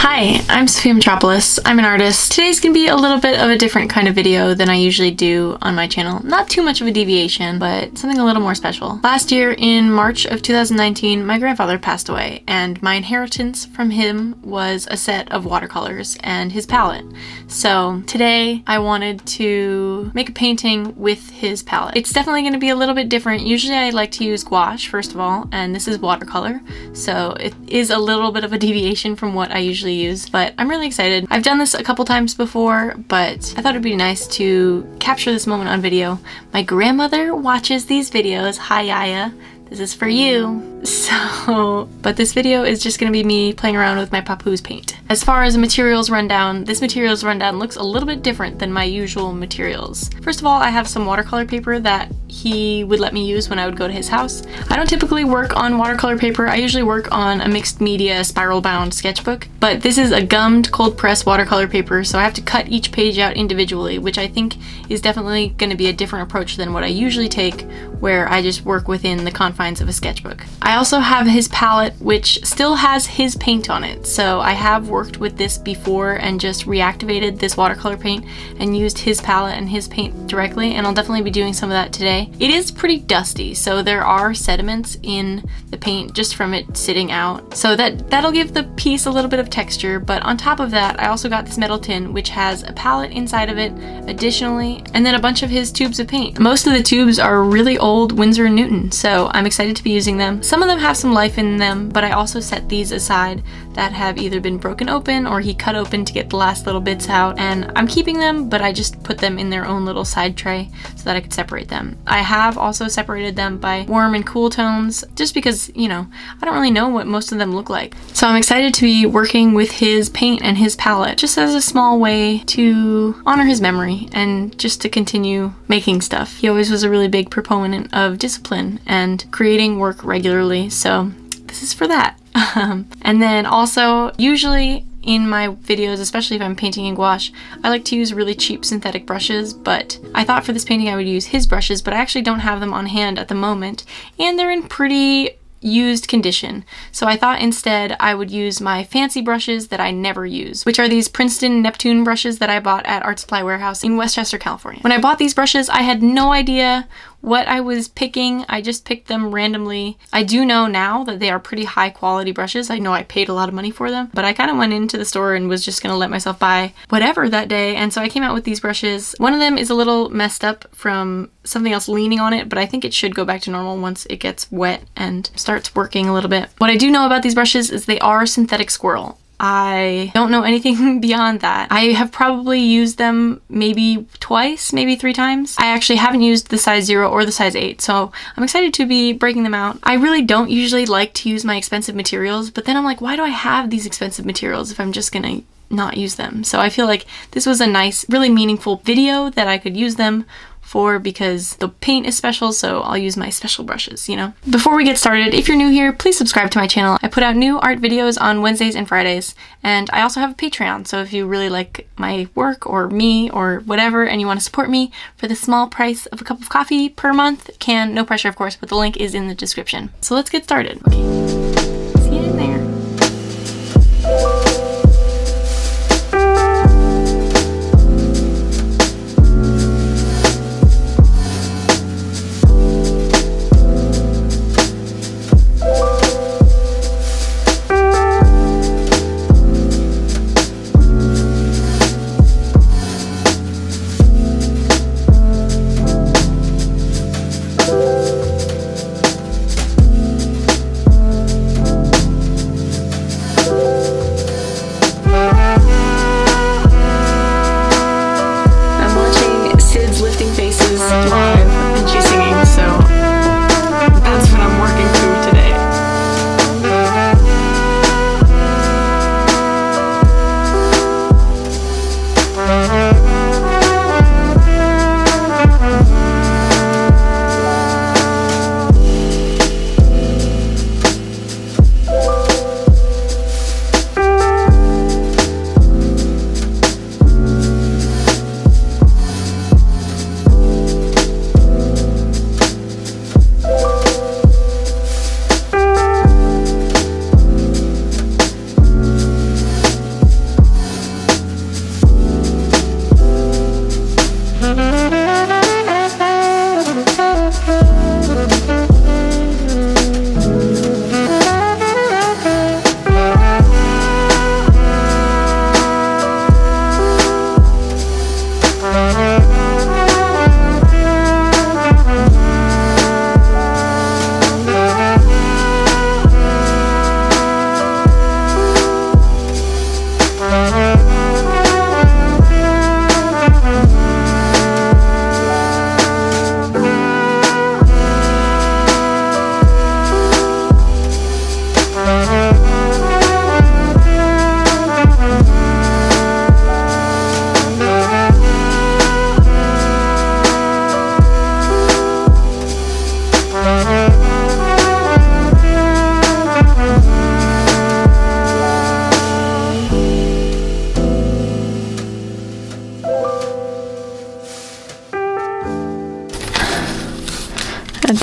Hi, I'm Sophia Mitropoulos. I'm an artist. Today's gonna be a little bit of a different kind of video than I usually do on my channel. Not too much of a deviation, but something a little more special. Last year in March of 2019, my grandfather passed away, and my inheritance from him was a set of watercolors and his palette. So today I wanted to make a painting with his palette. It's definitely gonna be a little bit different. Usually I like to use gouache first of all, and this is watercolor. So it is a little bit of a deviation from what I usually use, but I'm really excited. I've done this a couple times before, but I thought it'd be nice to capture this moment on video. My grandmother watches these videos. Hi, Yaya. This is for you. But this video is just gonna be me playing around with my papoose paint. As far as a materials rundown, this materials rundown looks a little bit different than my usual materials. First of all, I have some watercolor paper that he would let me use when I would go to his house. I don't typically work on watercolor paper. I usually work on a mixed media spiral bound sketchbook, but this is a gummed cold press watercolor paper, so I have to cut each page out individually, which I think is definitely gonna be a different approach than what I usually take, where I just work within the confines of a sketchbook. I also have his palette, which still has his paint on it. So I have worked with this before and just reactivated this watercolor paint and used his palette and his paint directly, and I'll definitely be doing some of that today. It is pretty dusty, so there are sediments in the paint just from it sitting out. So that'll give the piece a little bit of texture, but on top of that, I also got this metal tin, which has a palette inside of it additionally, and then a bunch of his tubes of paint. Most of the tubes are really old Winsor Newton, so I'm excited to be using them. Some of them have some life in them, but I also set these aside that have either been broken open or he cut open to get the last little bits out, and I'm keeping them, but I just put them in their own little side tray so that I could separate them. I have also separated them by warm and cool tones, just because, you know, I don't really know what most of them look like. So I'm excited to be working with his paint and his palette, just as a small way to honor his memory and just to continue making stuff. He always was a really big proponent of discipline and creating work regularly, so this is for that. And then also, usually in my videos, especially if I'm painting in gouache, I like to use really cheap synthetic brushes, but I thought for this painting I would use his brushes, but I actually don't have them on hand at the moment, and they're in pretty used condition. So I thought instead I would use my fancy brushes that I never use, which are these Princeton Neptune brushes that I bought at Art Supply Warehouse in Westchester, California. When I bought these brushes, I had no idea what I was picking. I just picked them randomly. I do know now that they are pretty high quality brushes. I know I paid a lot of money for them, but I kind of went into the store and was just gonna let myself buy whatever that day, and so I came out with these brushes. One of them is a little messed up from something else leaning on it, but I think it should go back to normal once it gets wet and starts working a little bit. What I do know about these brushes is they are synthetic squirrel. I don't know anything beyond that. I have probably used them maybe twice, maybe 3 times. I actually haven't used the size 0 or the size 8, so I'm excited to be breaking them out. I really don't usually like to use my expensive materials, but then I'm like, why do I have these expensive materials if I'm just gonna not use them? So I feel like this was a nice, really meaningful video that I could use them for, because the paint is special, so I'll use my special brushes, you know? Before we get started, if you're new here, please subscribe to my channel. I put out new art videos on Wednesdays and Fridays, and I also have a Patreon, so if you really like my work or me or whatever and you want to support me for the small price of a cup of coffee per month, no pressure of course, but the link is in the description. So let's get started. Okay, see you in there.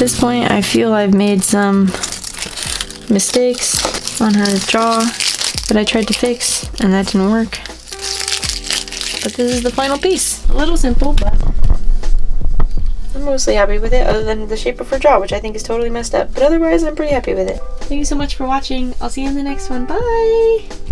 this point, I feel I've made some mistakes on her jaw that I tried to fix, and that didn't work. But this is the final piece. A little simple, but I'm mostly happy with it, other than the shape of her jaw, which I think is totally messed up. But otherwise, I'm pretty happy with it. Thank you so much for watching. I'll see you in the next one. Bye!